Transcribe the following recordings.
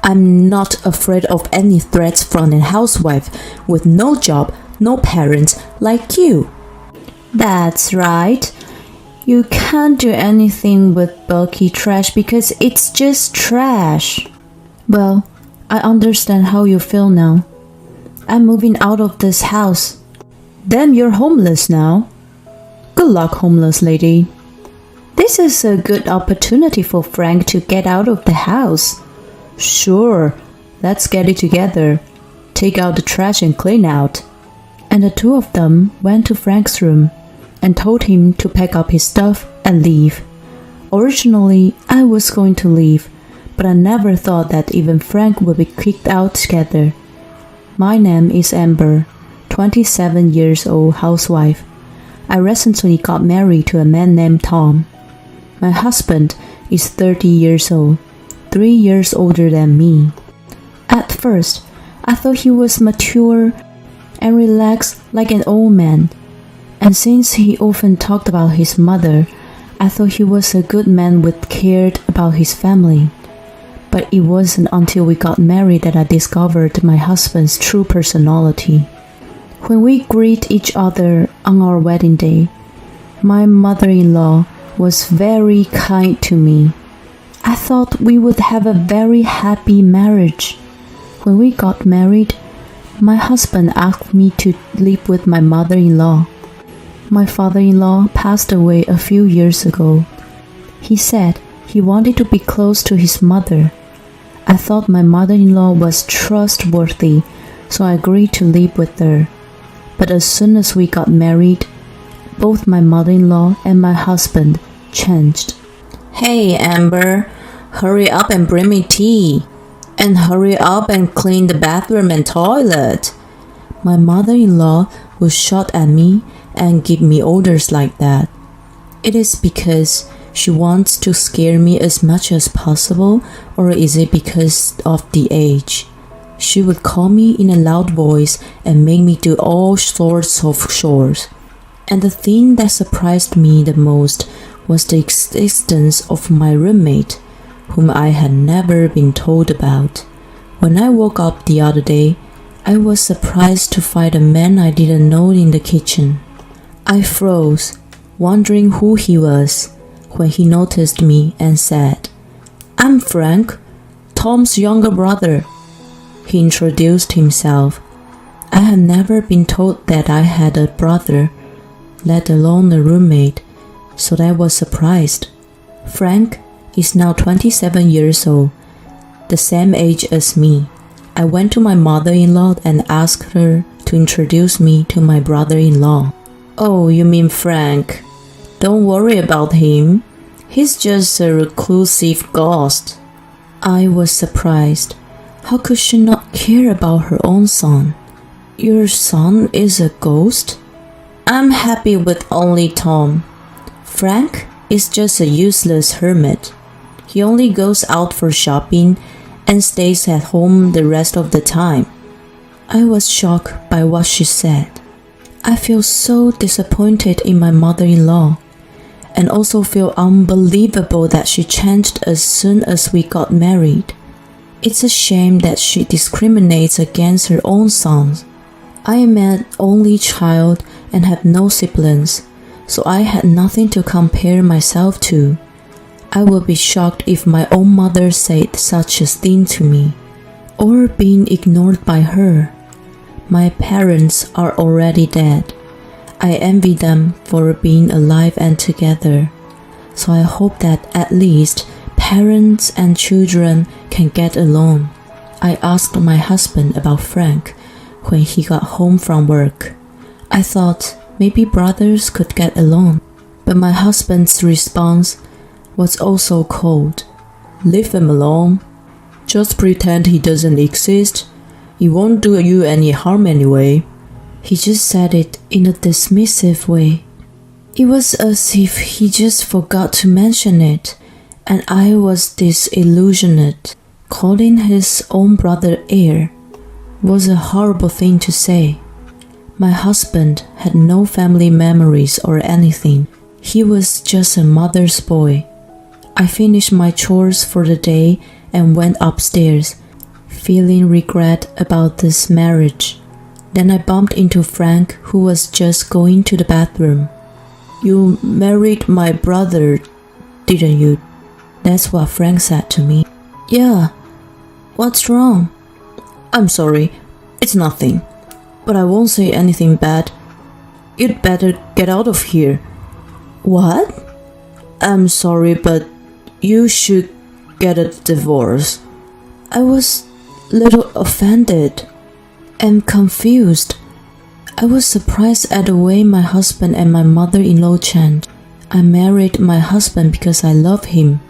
I'm not afraid of any threats from a housewife with no job, no parents like you. That's right. You can't do anything with bulky trash because it's just trash. Well, I understand how you feel now. I'm moving out of this house. Then you're homeless now. Good luck, homeless lady. This is a good opportunity for Frank to get out of the house. Sure, let's get it together. Take out the trash and clean out. And the two of them went to Frank's room and told him to pack up his stuff and leave. Originally, I was going to leave, but I never thought that even Frank would be kicked out together. My name is Amber, 27 years old housewife. I recently got married to a man named Tom. My husband is 30 years old, 3 years older than me. At first, I thought he was mature and relaxed like an old man. And since he often talked about his mother, I thought he was a good man who cared about his family. But it wasn't until we got married that I discovered my husband's true personality. When we greeted each other on our wedding day, my mother-in-law was very kind to me. I thought we would have a very happy marriage. When we got married, my husband asked me to live with my mother-in-law. My father-in-law passed away a few years ago. He said he wanted to be close to his mother. I thought my mother-in-law was trustworthy, so I agreed to live with her. But as soon as we got married, both my mother-in-law and my husband changed. Hey, Amber, hurry up and bring me tea. And hurry up and clean the bathroom and toilet. My mother-in-law would shout at me and give me orders like that. It is because she wants to scare me as much as possible, or is it because of the age? She would call me in a loud voice and make me do all sorts of chores. And the thing that surprised me the most was the existence of my roommate, whom I had never been told about. When I woke up the other day, I was surprised to find a man I didn't know in the kitchen. I froze, wondering who he was, when he noticed me and said, "I'm Frank, Tom's younger brother." He introduced himself. I had never been told that I had a brother, let alone a roommate, so I was surprised. Frank is now 27 years old, the same age as me. I went to my mother-in-law and asked her to introduce me to my brother-in-law. "Oh, you mean Frank? Don't worry about him. He's just a reclusive ghost." I was surprised. How could she not care about her own son? "Your son is a ghost?" "I'm happy with only Tom. Frank is just a useless hermit. He only goes out for shopping and stays at home the rest of the time." I was shocked by what she said. I feel so disappointed in my mother-in-law, and also feel unbelievable that she changed as soon as we got married. It's a shame that she discriminates against her own sons. I am an only child and have no siblings, so I had nothing to compare myself to. I would be shocked if my own mother said such a thing to me, or being ignored by her. My parents are already dead. I envy them for being alive and together, so I hope that at least parents and children can get along. I asked my husband about Frank when he got home from work. I thought maybe brothers could get along, but my husband's response was also cold. "Leave him alone. Just pretend he doesn't exist. It won't do you any harm anyway." He just said it in a dismissive way. It was as if he just forgot to mention it, and I was disillusioned. Calling his own brother heir was a horrible thing to say. My husband had no family memories or anything. He was just a mother's boy. I finished my chores for the day and went upstairs feeling regret about this marriage. Then I bumped into Frank, who was just going to the bathroom. "You married my brother, didn't you?" That's what Frank said to me. "Yeah. What's wrong?" "I'm sorry. It's nothing. But I won't say anything bad. You'd better get out of here." "What?" "I'm sorry, but you should get a divorce." I was a little offended and confused. I was surprised at the way my husband and my mother-in-law changed. I married my husband because I love him.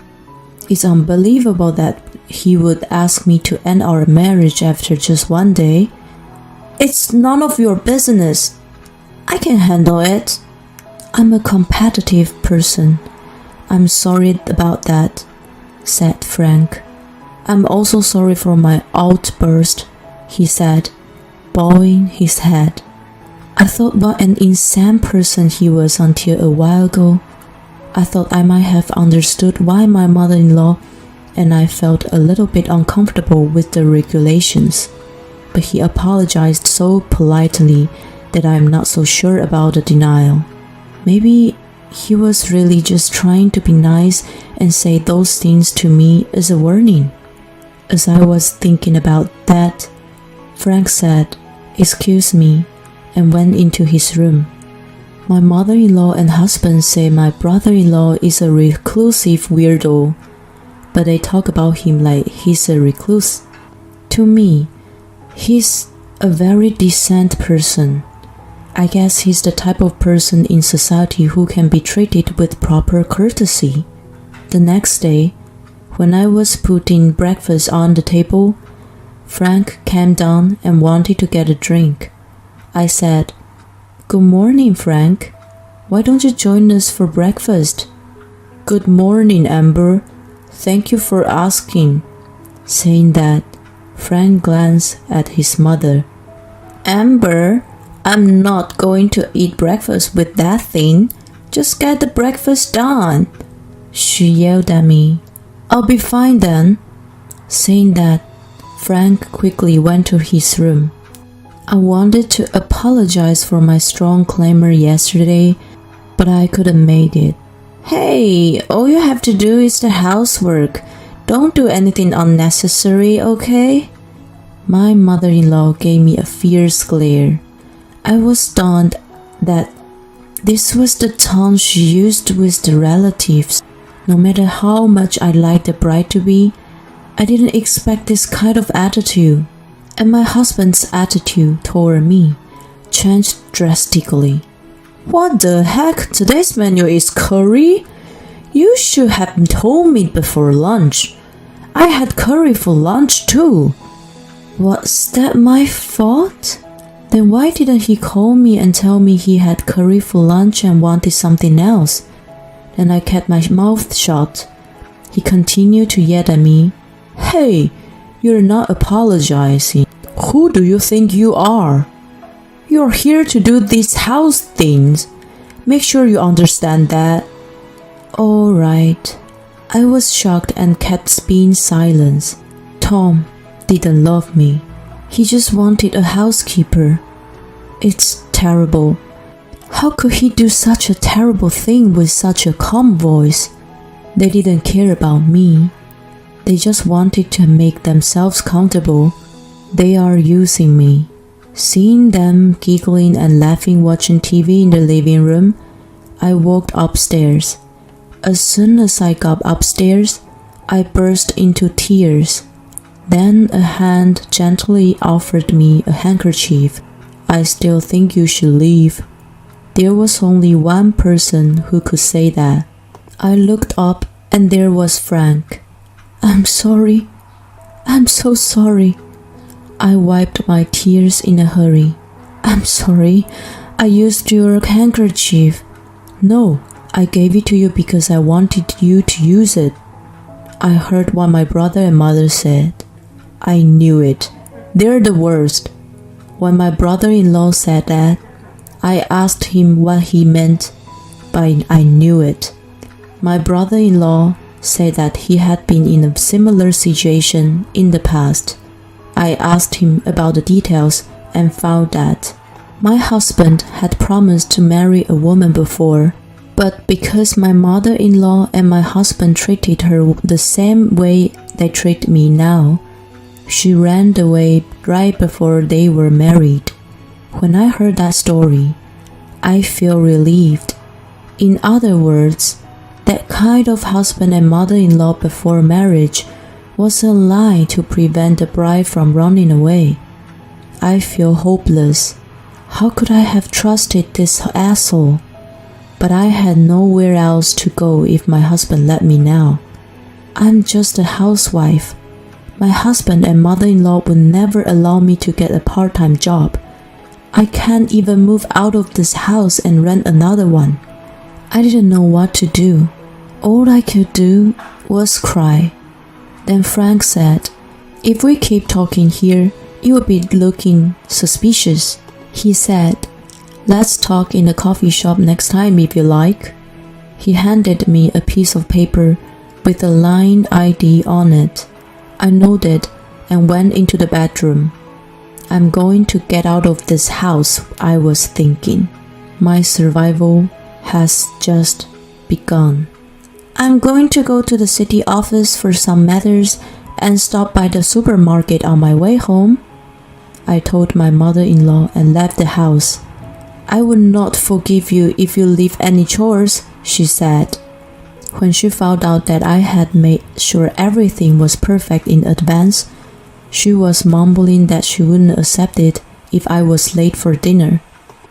It's unbelievable that he would ask me to end our marriage after just one day. "It's none of your business. I can handle it. I'm a competitive person. I'm sorry about that," said Frank. "I'm also sorry for my outburst," he said, bowing his head. I thought what an insane person he was until a while ago. I thought I might have understood why my mother-in-law and I felt a little bit uncomfortable with the regulations. But he apologized so politely that I'm not so sure about the denial. Maybe he was really just trying to be nice and say those things to me as a warning. As I was thinking about that, Frank said, "Excuse me," and went into his room. My mother-in-law and husband say my brother-in-law is a reclusive weirdo, but they talk about him like he's a recluse. To me, he's a very decent person. I guess he's the type of person in society who can be treated with proper courtesy. The next day, when I was putting breakfast on the table, Frank came down and wanted to get a drink. I said, "Good morning, Frank. Why don't you join us for breakfast?" "Good morning, Amber. Thank you for asking." Saying that, Frank glanced at his mother. "Amber, I'm not going to eat breakfast with that thing. Just get the breakfast done," she yelled at me. "I'll be fine then." Saying that, Frank quickly went to his room. I wanted to apologize for my strong clamor yesterday, but I couldn't make it. "Hey, all you have to do is the housework. Don't do anything unnecessary, okay?" My mother-in-law gave me a fierce glare. I was stunned that this was the tone she used with the relatives. No matter how much I liked the bride to be, I didn't expect this kind of attitude. And my husband's attitude toward me changed drastically. "What the heck? Today's menu is curry? You should have told me before lunch. I had curry for lunch too." "Was that my fault? Then why didn't he call me and tell me he had curry for lunch and wanted something else?" Then I kept my mouth shut. He continued to yell at me. "Hey, you're not apologizing. Who do you think you are? You're here to do these house things. Make sure you understand that." "All right." I was shocked and kept being silent. Tom didn't love me. He just wanted a housekeeper. It's terrible. How could he do such a terrible thing with such a calm voice? They didn't care about me. They just wanted to make themselves comfortable. They are using me. Seeing them giggling and laughing watching TV in the living room, I walked upstairs. As soon as I got upstairs, I burst into tears. Then a hand gently offered me a handkerchief. "I still think you should leave." There was only one person who could say that. I looked up and there was Frank. "I'm sorry. I'm so sorry." I wiped my tears in a hurry. "I'm sorry. I used your handkerchief." "No, I gave it to you because I wanted you to use it." I heard what my brother and mother said. I knew it. They're the worst. When my brother-in-law said that, I asked him what he meant, but I knew it. My brother-in-law said that he had been in a similar situation in the past. I asked him about the details and found that my husband had promised to marry a woman before, but because my mother-in-law and my husband treated her the same way they treat me now, she ran away right before they were married. When I heard that story, I feel relieved. In other words, that kind of husband and mother-in-law before marriage was a lie to prevent the bride from running away. I feel hopeless. How could I have trusted this asshole? But I had nowhere else to go if my husband let me now. I'm just a housewife. My husband and mother-in-law would never allow me to get a part-time job. I can't even move out of this house and rent another one. I didn't know what to do. All I could do was cry. Then Frank said, "If we keep talking here, you will be looking suspicious." He said, "Let's talk in the coffee shop next time if you like." He handed me a piece of paper with a line ID on it. I nodded and went into the bedroom. I'm going to get out of this house, I was thinking. My survival has just begun. I'm going to go to the city office for some matters and stop by the supermarket on my way home, I told my mother-in-law and left the house. I would not forgive you if you leave any chores, she said. When she found out that I had made sure everything was perfect in advance, she was mumbling that she wouldn't accept it if I was late for dinner.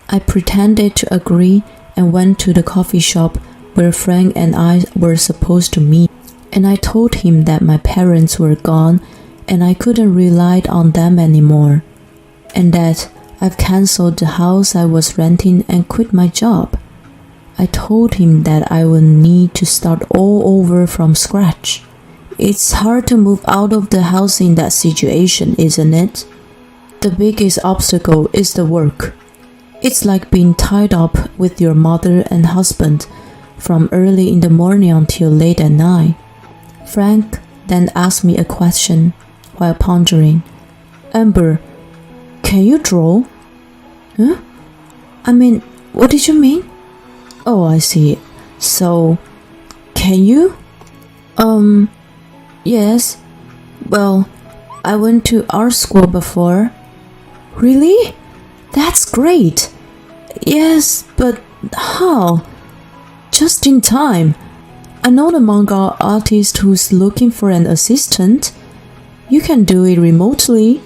I pretended to agree and went to the coffee shop where Frank and I were supposed to meet, and I told him that my parents were gone and I couldn't rely on them anymore, and that I've cancelled the house I was renting and quit my job. I told him that I would need to start all over from scratch. It's hard to move out of the house in that situation, isn't it? The biggest obstacle is the work. It's like being tied up with your mother and husband from early in the morning until late at night. Frank then asked me a question while pondering. Amber, can you draw? Huh? What did you mean? Oh, I see. So, can you? Yes. Well, I went to art school before. Really? That's great. Yes, but how? Just in time. I know the manga artist who's looking for an assistant. You can do it remotely.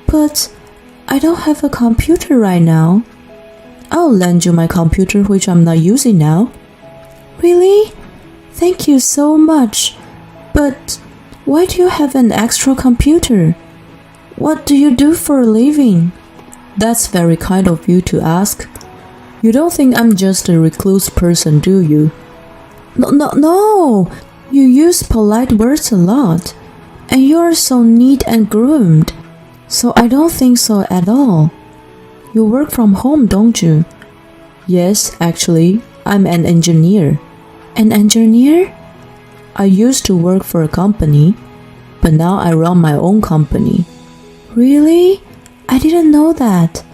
But I don't have a computer right now. I'll lend you my computer, which I'm not using now. Really? Thank you so much. But why do you have an extra computer? What do you do for a living? That's very kind of you to ask. You don't think I'm just a recluse person, do you? No. You use polite words a lot. And you are so neat and groomed. So I don't think so at all. You work from home, don't you? Yes, actually, I'm an engineer. An engineer? I used to work for a company, but now I run my own company. Really? I didn't know that.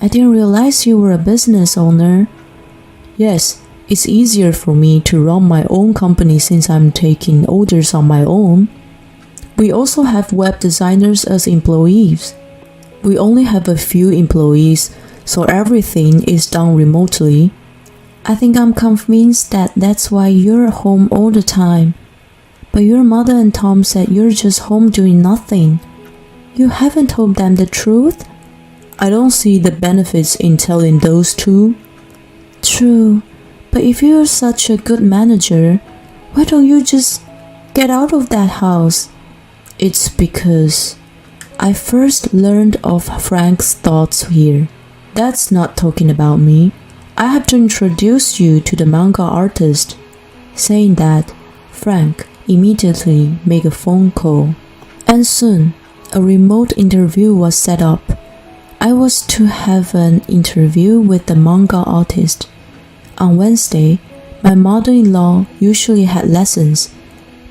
I didn't realize you were a business owner. Yes, it's easier for me to run my own company since I'm taking orders on my own. We also have web designers as employees. We only have a few employees, so everything is done remotely. I think I'm convinced that that's why you're home all the time. But your mother and Tom said you're just home doing nothing. You haven't told them the truth? I don't see the benefits in telling those two. True, but if you're such a good manager, why don't you just get out of that house? It's because I first learned of Frank's thoughts here. That's not talking about me. I have to introduce you to the manga artist. Saying that, Frank immediately made a phone call. And soon, a remote interview was set up. I was to have an interview with the manga artist. On Wednesday, my mother-in-law usually had lessons.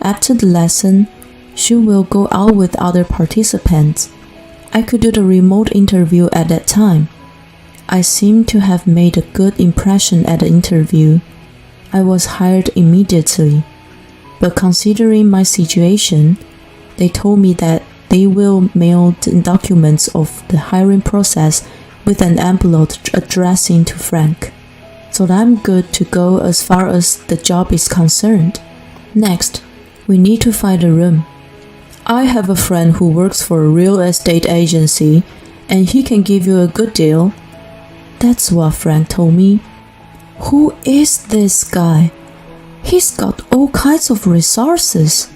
After the lesson, She will go out with other participants. I could do the remote interview at that time. I seemed to have made a good impression at the interview. I was hired immediately. But considering my situation, they told me that they will mail the documents of the hiring process with an envelope addressing to Frank. So I'm good to go as far as the job is concerned. Next, we need to find a room. I have a friend who works for a real estate agency, and he can give you a good deal. That's what Frank told me. Who is this guy? He's got all kinds of resources.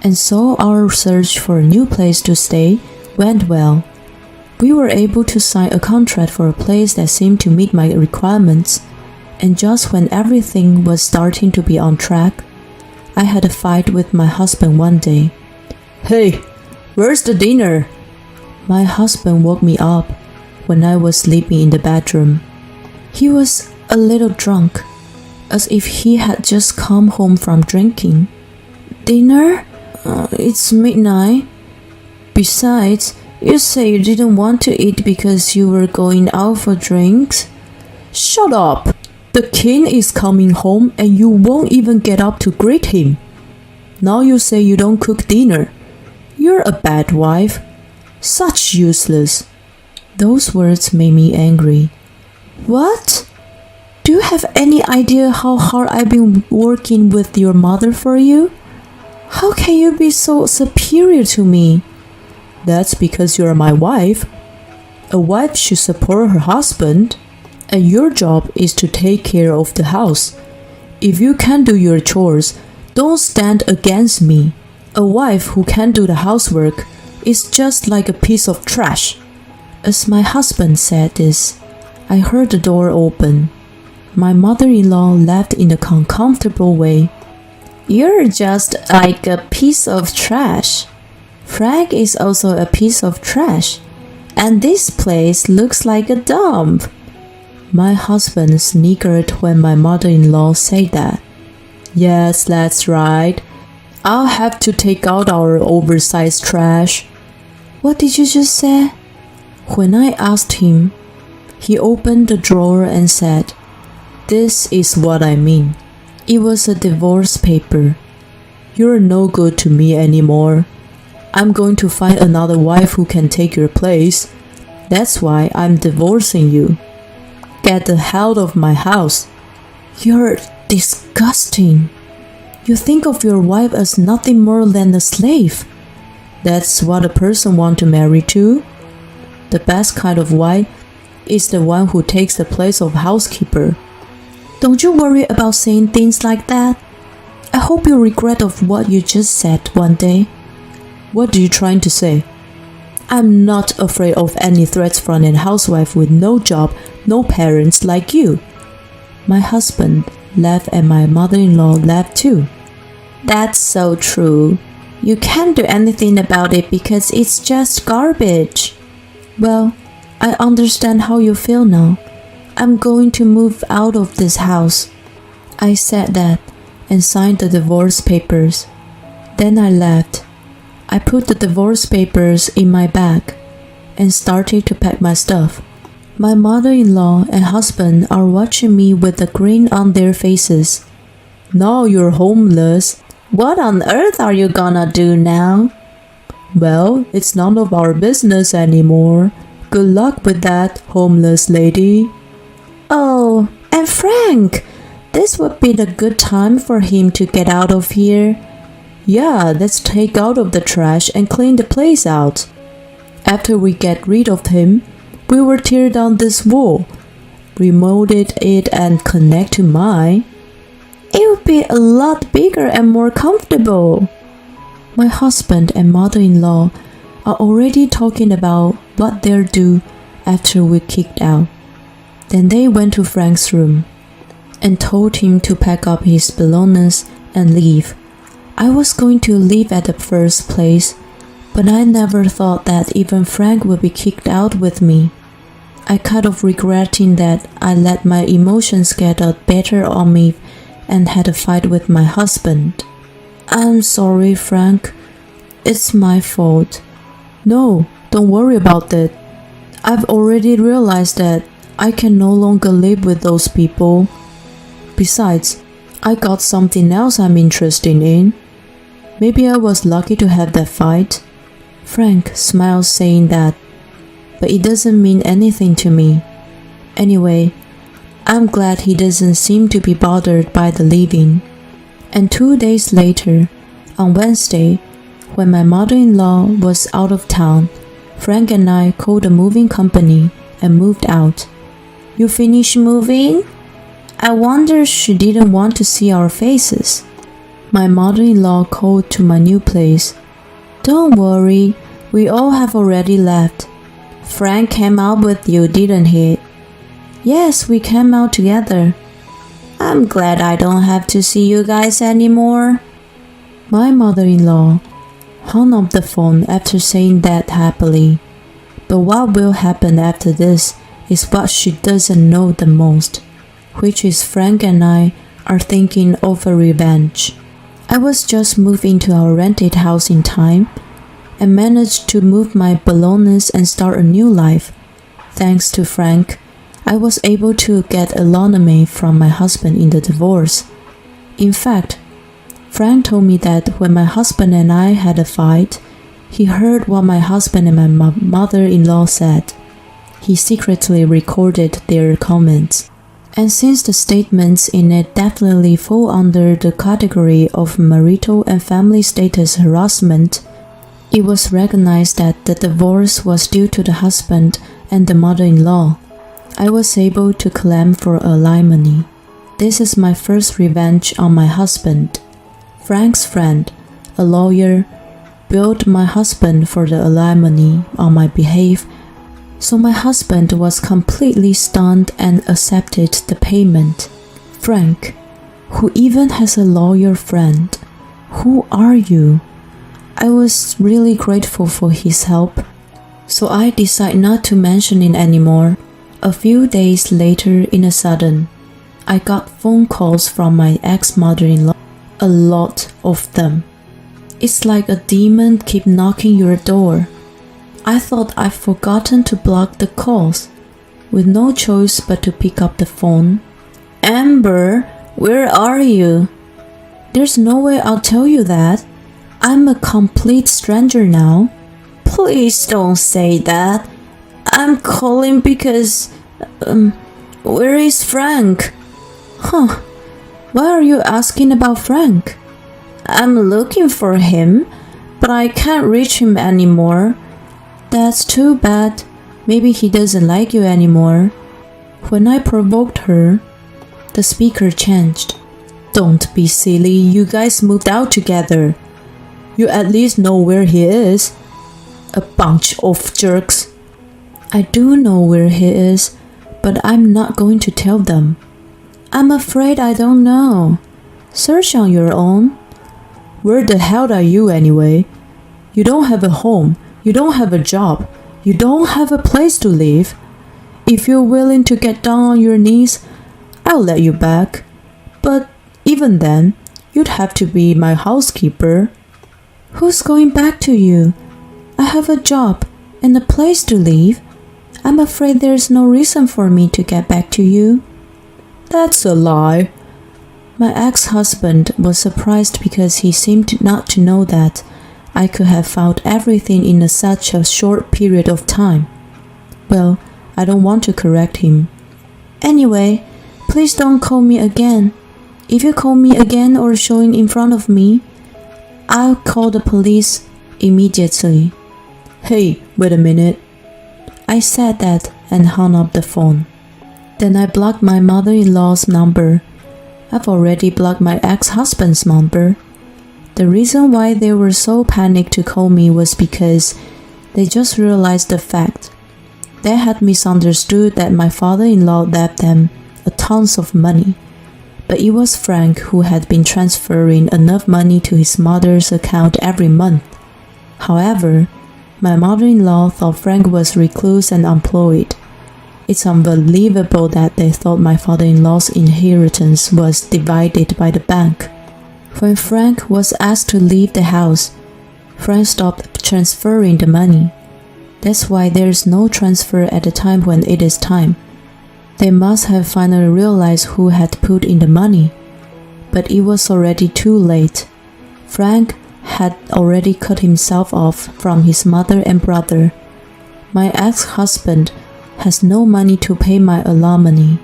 And so our search for a new place to stay went well. We were able to sign a contract for a place that seemed to meet my requirements. And just when everything was starting to be on track, I had a fight with my husband one day. Hey, where's the dinner? My husband woke me up when I was sleeping in the bedroom. He was a little drunk, as if he had just come home from drinking. Dinner? It's midnight. Besides, you said you didn't want to eat because you were going out for drinks. Shut up! The king is coming home and you won't even get up to greet him. Now you say you don't cook dinner. You're a bad wife. Such useless. Those words made me angry. What? Do you have any idea how hard I've been working with your mother for you? How can you be so superior to me? That's because you're my wife. A wife should support her husband, and your job is to take care of the house. If you can't do your chores, don't stand against me. A wife who can't do the housework is just like a piece of trash. As my husband said this, I heard the door open. My mother-in-law laughed in a uncomfortable way. You're just like a piece of trash. Frank is also a piece of trash, and this place looks like a dump. My husband snickered when my mother-in-law said that. Yes, that's right. I'll have to take out our oversized trash. What did you just say? When I asked him, he opened the drawer and said, This is what I mean. It was a divorce paper. You're no good to me anymore. I'm going to find another wife who can take your place. That's why I'm divorcing you. Get the hell out of my house. You're disgusting. You think of your wife as nothing more than a slave. That's what a person wants to marry to. The best kind of wife is the one who takes the place of housekeeper. Don't you worry about saying things like that. I hope you regret of what you just said one day. What are you trying to say? I'm not afraid of any threats from a housewife with no job, no parents like you. My husband laughed and my mother-in-law laughed too. That's so true. You can't do anything about it because it's just garbage. Well, I understand how you feel now. I'm going to move out of this house. I said that and signed the divorce papers. Then I left. I put the divorce papers in my bag and started to pack my stuff. My mother-in-law and husband are watching me with a grin on their faces. Now you're homeless. What on earth are you gonna do now? Well, it's none of our business anymore. Good luck with that, homeless lady. Oh, and Frank, this would be the good time for him to get out of here. Yeah, let's take out of the trash and clean the place out. After we get rid of him, we will tear down this wall, remolded it and connect to mine. It would be a lot bigger and more comfortable. My husband and mother-in-law are already talking about what they'll do after we're kicked out. Then they went to Frank's room and told him to pack up his belongings and leave. I was going to leave at the first place, but I never thought that even Frank would be kicked out with me. I kind of regretting that I let my emotions get the better on me and had a fight with my husband. I'm sorry, Frank. It's my fault. No, don't worry about it. I've already realized that I can no longer live with those people. Besides, I got something else I'm interested in. Maybe I was lucky to have that fight. Frank smiled saying that, but it doesn't mean anything to me. Anyway, I'm glad he doesn't seem to be bothered by the leaving. And 2 days later, on Wednesday, when my mother-in-law was out of town, Frank and I called a moving company and moved out. You finished moving? I wonder she didn't want to see our faces. My mother-in-law called to my new place. Don't worry, we all have already left. Frank came out with you, didn't he? Yes, we came out together. I'm glad I don't have to see you guys anymore. My mother-in-law hung up the phone after saying that happily. But what will happen after this is what she doesn't know the most, which is Frank and I are thinking of a revenge. I was just moved into our rented house in time and managed to move my belongings and start a new life. Thanks to Frank, I was able to get autonomy from my husband in the divorce. In fact, Frank told me that when my husband and I had a fight, he heard what my husband and my mother-in-law said. He secretly recorded their comments. And since the statements in it definitely fall under the category of marital and family status harassment, it was recognized that the divorce was due to the husband and the mother-in-law. I was able to claim for alimony. This is my first revenge on my husband. Frank's friend, a lawyer, billed my husband for the alimony on my behalf, so my husband was completely stunned and accepted the payment. Frank, who even has a lawyer friend, who are you? I was really grateful for his help, so I decided not to mention it anymore. A few days later, in a sudden, I got phone calls from my ex-mother-in-law, a lot of them. It's like a demon keep knocking your door. I thought I'd forgotten to block the calls, with no choice but to pick up the phone. Amber, where are you? There's no way I'll tell you that. I'm a complete stranger now. Please don't say that. I'm calling because... where is Frank? Huh. Why are you asking about Frank? I'm looking for him, but I can't reach him anymore. That's too bad. Maybe he doesn't like you anymore. When I provoked her, the speaker changed. Don't be silly, you guys moved out together. You at least know where he is. A bunch of jerks. I do know where he is, but I'm not going to tell them. I'm afraid I don't know. Search on your own. Where the hell are you anyway? You don't have a home. You don't have a job. You don't have a place to live. If you're willing to get down on your knees, I'll let you back. But even then, you'd have to be my housekeeper. Who's going back to you? I have a job and a place to live. I'm afraid there's no reason for me to get back to you. That's a lie. My ex-husband was surprised because he seemed not to know that I could have found everything in such a short period of time. Well, I don't want to correct him. Anyway, please don't call me again. If you call me again or showing in front of me, I'll call the police immediately. Hey, wait a minute. I said that and hung up the phone. Then I blocked my mother-in-law's number. I've already blocked my ex-husband's number. The reason why they were so panicked to call me was because they just realized the fact. They had misunderstood that my father-in-law left them a tons of money, but it was Frank who had been transferring enough money to his mother's account every month. However, my mother-in-law thought Frank was recluse and unemployed. It's unbelievable that they thought my father-in-law's inheritance was divided by the bank. When Frank was asked to leave the house, Frank stopped transferring the money. That's why there's no transfer at the time when it is time. They must have finally realized who had put in the money. But it was already too late. Frank had already cut himself off from his mother and brother. My ex-husband has no money to pay my alimony,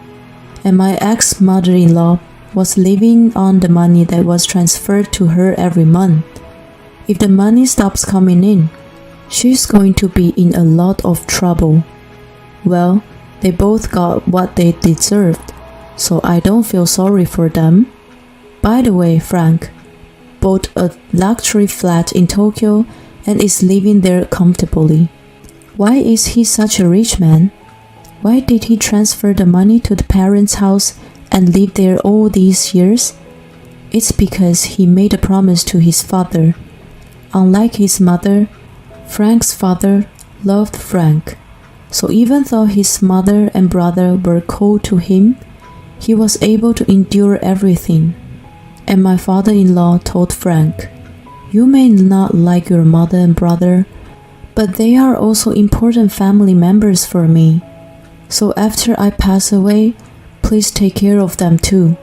and my ex-mother-in-law was living on the money that was transferred to her every month. If the money stops coming in, she's going to be in a lot of trouble. Well, they both got what they deserved, so I don't feel sorry for them. By the way, Frank bought a luxury flat in Tokyo and is living there comfortably. Why is he such a rich man? Why did he transfer the money to the parents' house and live there all these years? It's because he made a promise to his father. Unlike his mother, Frank's father loved Frank. So even though his mother and brother were cold to him, he was able to endure everything. And my father-in-law told Frank, "You may not like your mother and brother, but they are also important family members for me. So after I pass away, please take care of them too."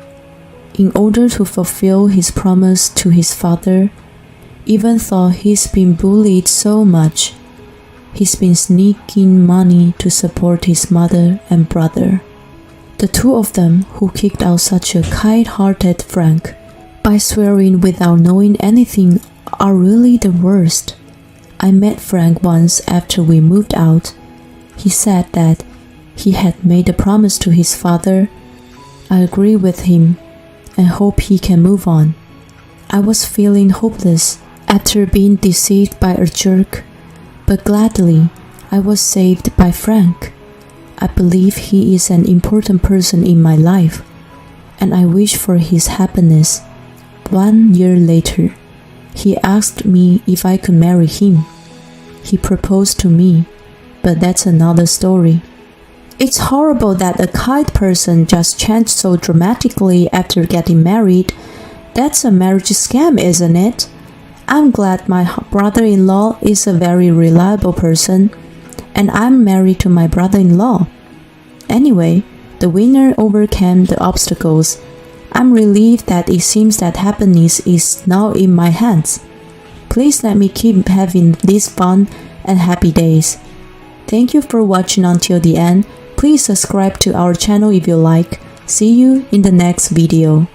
In order to fulfill his promise to his father, even though he's been bullied so much, he's been sneaking money to support his mother and brother. The two of them who kicked out such a kind-hearted Frank by swearing without knowing anything are really the worst. I met Frank once after we moved out. He said that he had made a promise to his father. I agree with him and hope he can move on. I was feeling hopeless after being deceived by a jerk, but gladly I was saved by Frank. I believe he is an important person in my life, and I wish for his happiness. 1 year later, he asked me if I could marry him. He proposed to me, but that's another story. It's horrible that a kind person just changed so dramatically after getting married. That's a marriage scam, isn't it? I'm glad my brother-in-law is a very reliable person, and I'm married to my brother-in-law. Anyway, the winner overcame the obstacles. I'm relieved that it seems that happiness is now in my hands. Please let me keep having these fun and happy days. Thank you for watching until the end. Please subscribe to our channel if you like. See you in the next video.